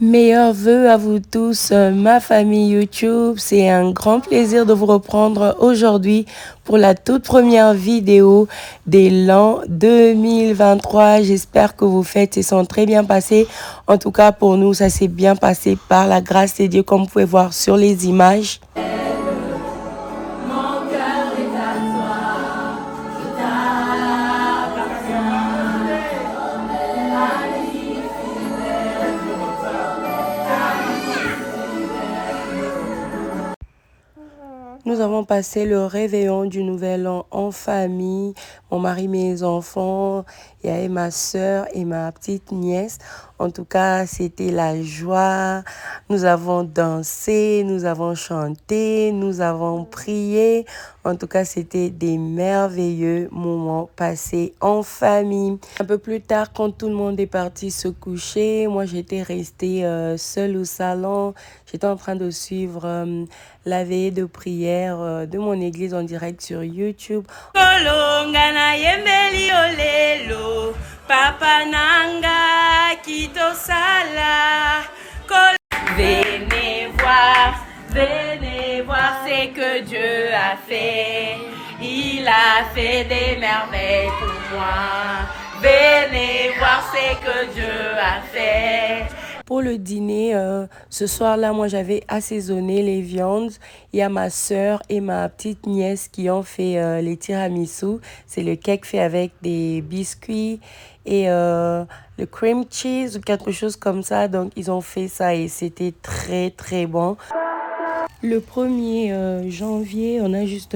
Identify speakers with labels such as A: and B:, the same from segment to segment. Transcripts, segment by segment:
A: Meilleurs vœux à vous tous, ma famille YouTube. C'est un grand plaisir de vous reprendre aujourd'hui pour la toute première vidéo de l'an 2023. J'espère que vos fêtes se sont très bien passées. En tout cas, pour nous, ça s'est bien passé par la grâce de Dieu, comme vous pouvez voir sur les images. Nous avons passé le réveillon du Nouvel An en famille, mon mari, mes enfants, il y avait ma soeur et ma petite nièce. En tout cas, c'était la joie. Nous avons dansé, nous avons chanté, nous avons prié. En tout cas, c'était des merveilleux moments passés en famille. Un peu plus tard, quand tout le monde est parti se coucher, moi j'étais restée seule au salon. J'étais en train de suivre la veillée de prière de mon église en direct sur YouTube. Papa Nanga Kitosala. Venez voir ce que Dieu a fait. Il a fait des merveilles pour moi. Venez voir ce que Dieu a fait. Pour le dîner, ce soir-là, moi, j'avais assaisonné les viandes. Il y a ma soeur et ma petite nièce qui ont fait les tiramisu. C'est le cake fait avec des biscuits et le cream cheese ou quelque chose comme ça. Donc, ils ont fait ça et c'était très, très bon. Le 1er janvier, on a juste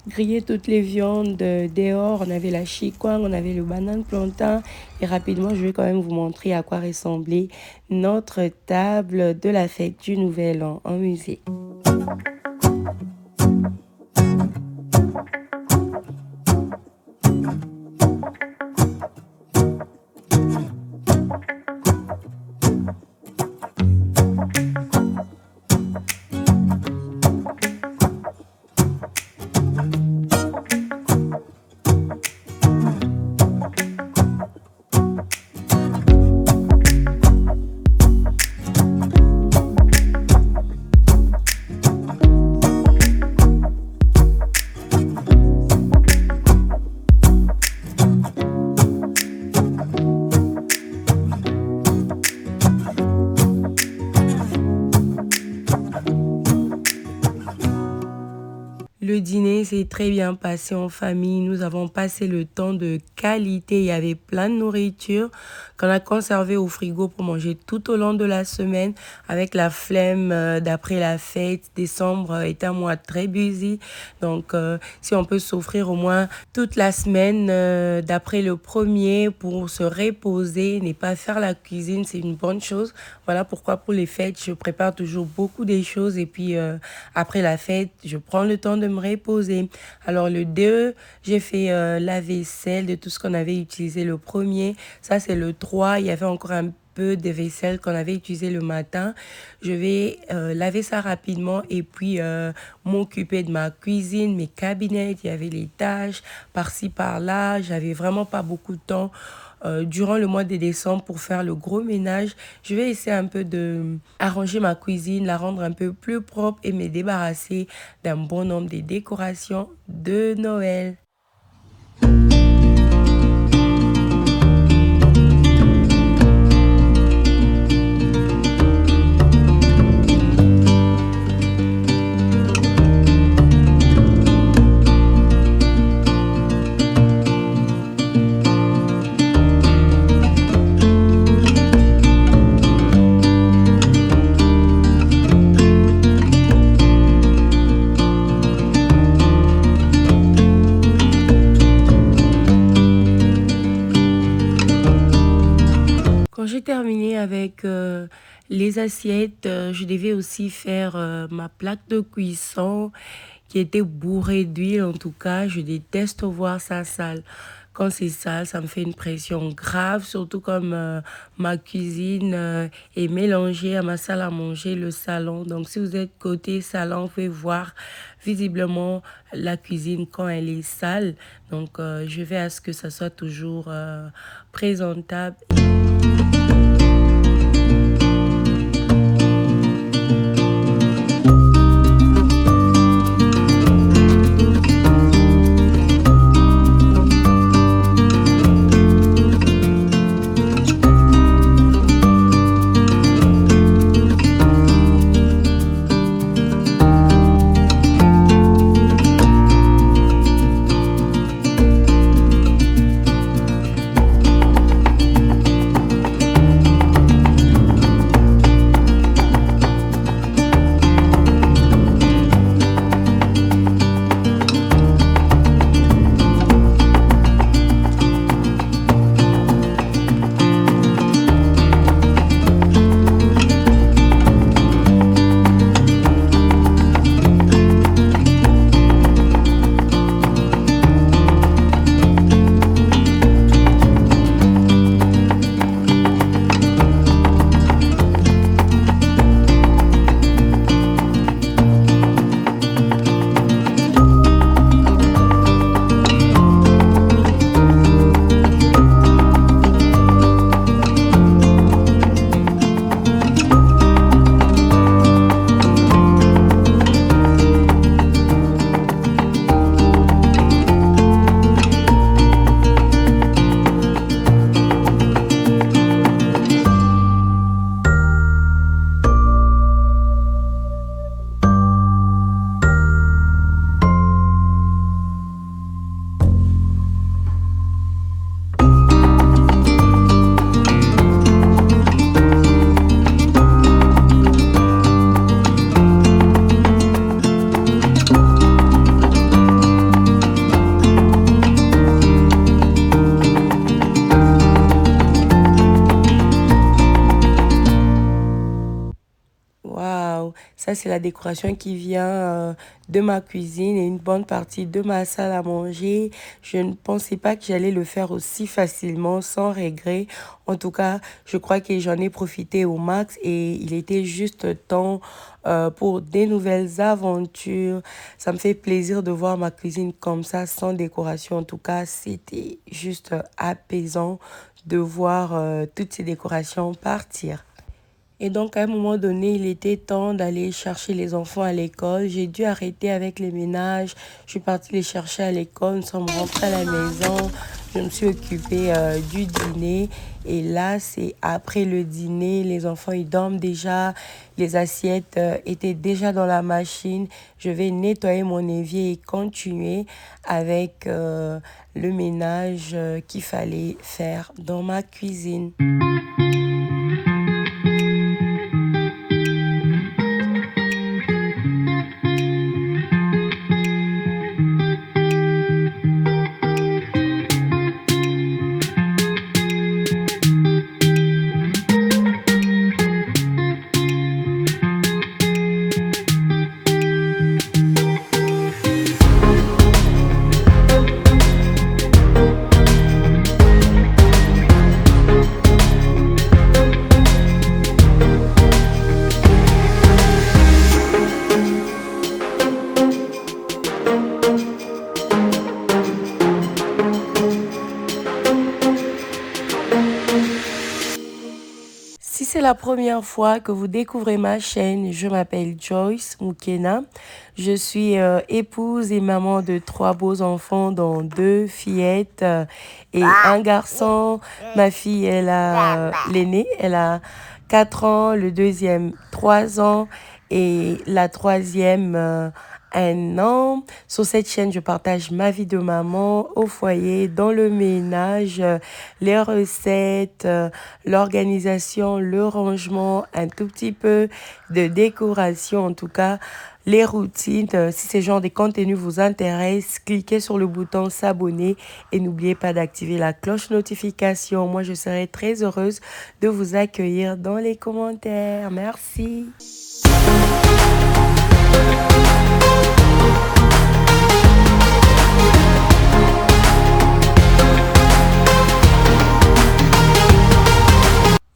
A: grillé toutes les viandes dehors. On avait la chikwang, on avait le banane plantain. Et rapidement, je vais quand même vous montrer à quoi ressemblait notre table de la fête du Nouvel An en musée. Le dîner s'est très bien passé en famille. Nous avons passé le temps de qualité. Il y avait plein de nourriture qu'on a conservé au frigo pour manger tout au long de la semaine avec la flemme d'après la fête. Décembre est un mois très busy. Donc, si on peut s'offrir au moins toute la semaine d'après le 1er pour se reposer, ne pas faire la cuisine, c'est une bonne chose. Voilà pourquoi pour les fêtes, je prépare toujours beaucoup des choses et puis après la fête, je prends le temps de me reposer. Alors le 2, j'ai fait la vaisselle de tout ce qu'on avait utilisé le 1er. Ça c'est le 3, il y avait encore un peu de vaisselle qu'on avait utilisé le matin. Je vais laver ça rapidement et puis m'occuper de ma cuisine, mes cabinets. Il y avait les tâches par-ci par-là. J'avais vraiment pas beaucoup de temps durant le mois de décembre pour faire le gros ménage. Je vais essayer un peu de arranger ma cuisine, la rendre un peu plus propre et me débarrasser d'un bon nombre de décorations de Noël. Quand j'ai terminé avec les assiettes, je devais aussi faire ma plaque de cuisson qui était bourrée d'huile. En tout cas, je déteste voir ça sale. Quand c'est sale, ça me fait une pression grave, surtout comme ma cuisine est mélangée à ma salle à manger, le salon. Donc, si vous êtes côté salon, vous pouvez voir visiblement la cuisine quand elle est sale. Donc, je vais à ce que ça soit toujours présentable. Ça, c'est la décoration qui vient de ma cuisine et une bonne partie de ma salle à manger. Je ne pensais pas que j'allais le faire aussi facilement, sans regret. En tout cas, je crois que j'en ai profité au max et il était juste temps pour des nouvelles aventures. Ça me fait plaisir de voir ma cuisine comme ça, sans décoration. En tout cas, c'était juste apaisant de voir toutes ces décorations partir. Et donc, à un moment donné, il était temps d'aller chercher les enfants à l'école. J'ai dû arrêter avec les ménages. Je suis partie les chercher à l'école. Nous sommes rentrés à la maison. Je me suis occupée du dîner. Et là, c'est après le dîner. Les enfants, ils dorment déjà. Les assiettes étaient déjà dans la machine. Je vais nettoyer mon évier et continuer avec le ménage qu'il fallait faire dans ma cuisine. Si c'est la première fois que vous découvrez ma chaîne, je m'appelle Joyce Mukena. Je suis épouse et maman de 3 beaux enfants, dont 2 fillettes et un garçon. Ma fille, elle a l'aînée, elle a 4 ans, le deuxième 3 ans et la troisième 1 an. Sur cette chaîne, je partage ma vie de maman au foyer, dans le ménage, les recettes, l'organisation, le rangement, un tout petit peu de décoration, en tout cas, les routines. Si ce genre de contenu vous intéresse, cliquez sur le bouton s'abonner et n'oubliez pas d'activer la cloche notification. Moi, je serai très heureuse de vous accueillir dans les commentaires. Merci.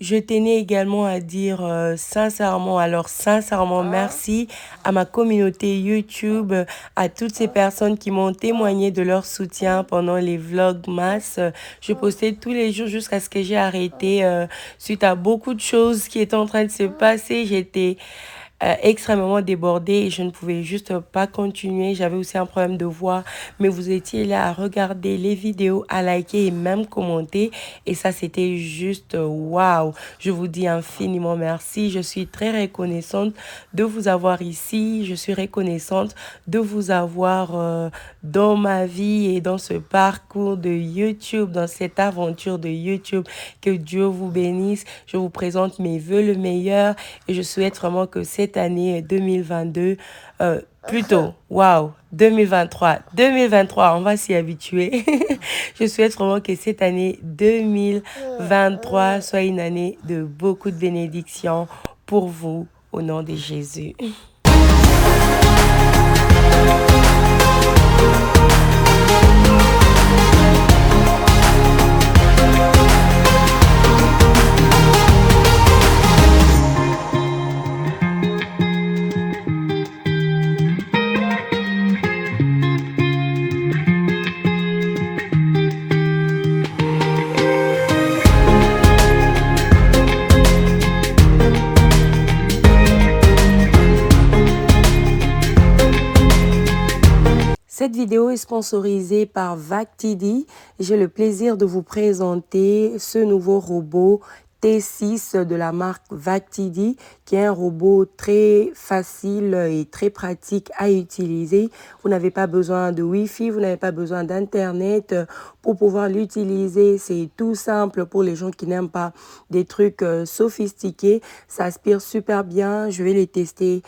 A: Je tenais également à dire sincèrement, merci à ma communauté YouTube, à toutes ces personnes qui m'ont témoigné de leur soutien pendant les vlogmas. Je postais tous les jours jusqu'à ce que j'ai arrêté suite à beaucoup de choses qui étaient en train de se passer. J'étais extrêmement débordée et je ne pouvais juste pas continuer. J'avais aussi un problème de voix, mais vous étiez là à regarder les vidéos, à liker et même commenter. Et ça, c'était juste waouh! Je vous dis infiniment merci. Je suis très reconnaissante de vous avoir ici. Je suis reconnaissante de vous avoir dans ma vie et dans ce parcours de YouTube, dans cette aventure de YouTube. Que Dieu vous bénisse. Je vous présente mes vœux le meilleur et je souhaite vraiment que cette année 2022, plutôt, waouh, 2023, on va s'y habituer. Je souhaite vraiment que cette année 2023 soit une année de beaucoup de bénédictions pour vous, au nom de Jésus. Cette vidéo est sponsorisée par VacTD. J'ai le plaisir de vous présenter ce nouveau robot T6 de la marque VacTD, qui est un robot très facile et très pratique à utiliser. Vous n'avez pas besoin de Wi-Fi, vous n'avez pas besoin d'Internet pour pouvoir l'utiliser. C'est tout simple pour les gens qui n'aiment pas des trucs sophistiqués. Ça aspire super bien. Je vais les tester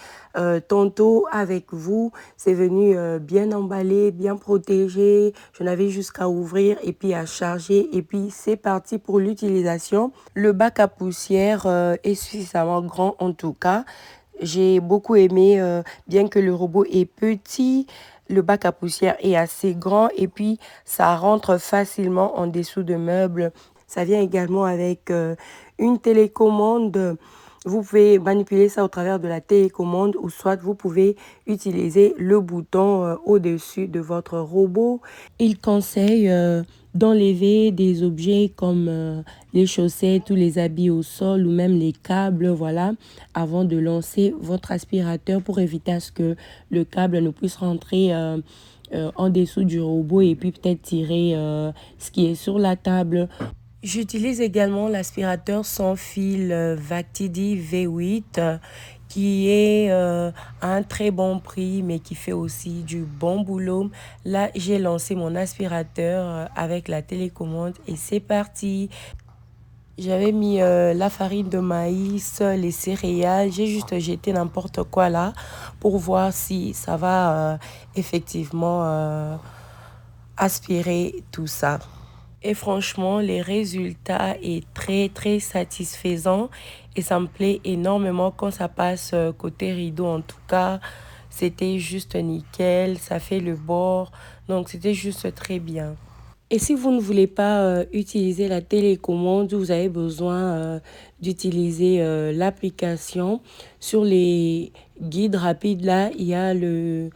A: tantôt avec vous. C'est venu bien emballé, bien protégé. Je n'avais jusqu'à ouvrir et puis à charger. Et puis c'est parti pour l'utilisation. Le bac à poussière est suffisamment grand en tout cas. J'ai beaucoup aimé, bien que le robot est petit, le bac à poussière est assez grand et puis ça rentre facilement en dessous de meubles. Ça vient également avec une télécommande. Vous pouvez manipuler ça au travers de la télécommande ou soit vous pouvez utiliser le bouton au-dessus de votre robot. Il conseille d'enlever des objets comme les chaussettes ou les habits au sol ou même les câbles, voilà, avant de lancer votre aspirateur pour éviter à ce que le câble ne puisse rentrer en dessous du robot et puis peut-être tirer ce qui est sur la table. J'utilise également l'aspirateur sans fil Vactidi V8 qui est à un très bon prix mais qui fait aussi du bon boulot. Là, j'ai lancé mon aspirateur avec la télécommande et c'est parti. J'avais mis la farine de maïs, les céréales. J'ai juste jeté n'importe quoi là pour voir si ça va effectivement aspirer tout ça. Et franchement, les résultats est très, très satisfaisant. Et ça me plaît énormément quand ça passe côté rideau. En tout cas, c'était juste nickel. Ça fait le bord. Donc, c'était juste très bien. Et si vous ne voulez pas utiliser la télécommande, vous avez besoin d'utiliser l'application. Sur les guides rapides, là, il y a le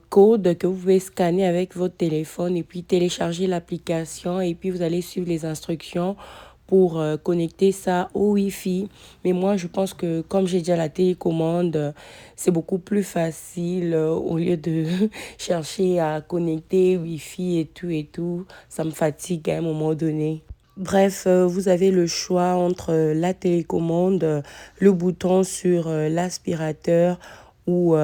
A: code que vous pouvez scanner avec votre téléphone et puis télécharger l'application et puis vous allez suivre les instructions pour connecter ça au Wi-Fi. Mais moi, je pense que comme j'ai déjà la télécommande, c'est beaucoup plus facile au lieu de chercher à connecter Wi-Fi et tout. Ça me fatigue à un moment donné. Bref, vous avez le choix entre la télécommande, le bouton sur l'aspirateur ou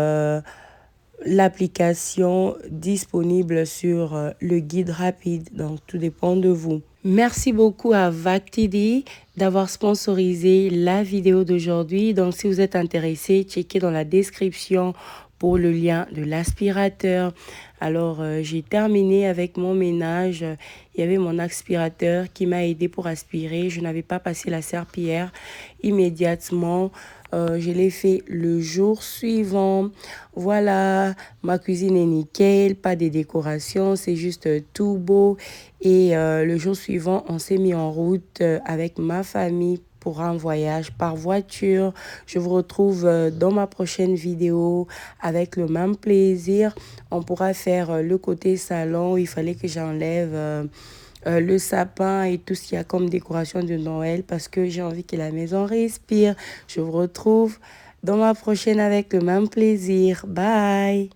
A: l'application disponible sur le guide rapide. Donc, tout dépend de vous. Merci beaucoup à Vactidi d'avoir sponsorisé la vidéo d'aujourd'hui. Donc, si vous êtes intéressé, checkez dans la description pour le lien de l'aspirateur. Alors, j'ai terminé avec mon ménage. Il y avait mon aspirateur qui m'a aidé pour aspirer. Je n'avais pas passé la serpillière immédiatement. Je l'ai fait le jour suivant. Voilà, ma cuisine est nickel, pas de décoration, c'est juste tout beau. Et le jour suivant, on s'est mis en route avec ma famille pour un voyage par voiture. Je vous retrouve dans ma prochaine vidéo avec le même plaisir. On pourra faire le côté salon où il fallait que j'enlève le sapin et tout ce qu'il y a comme décoration de Noël parce que j'ai envie que la maison respire. Je vous retrouve dans ma prochaine avec le même plaisir. Bye!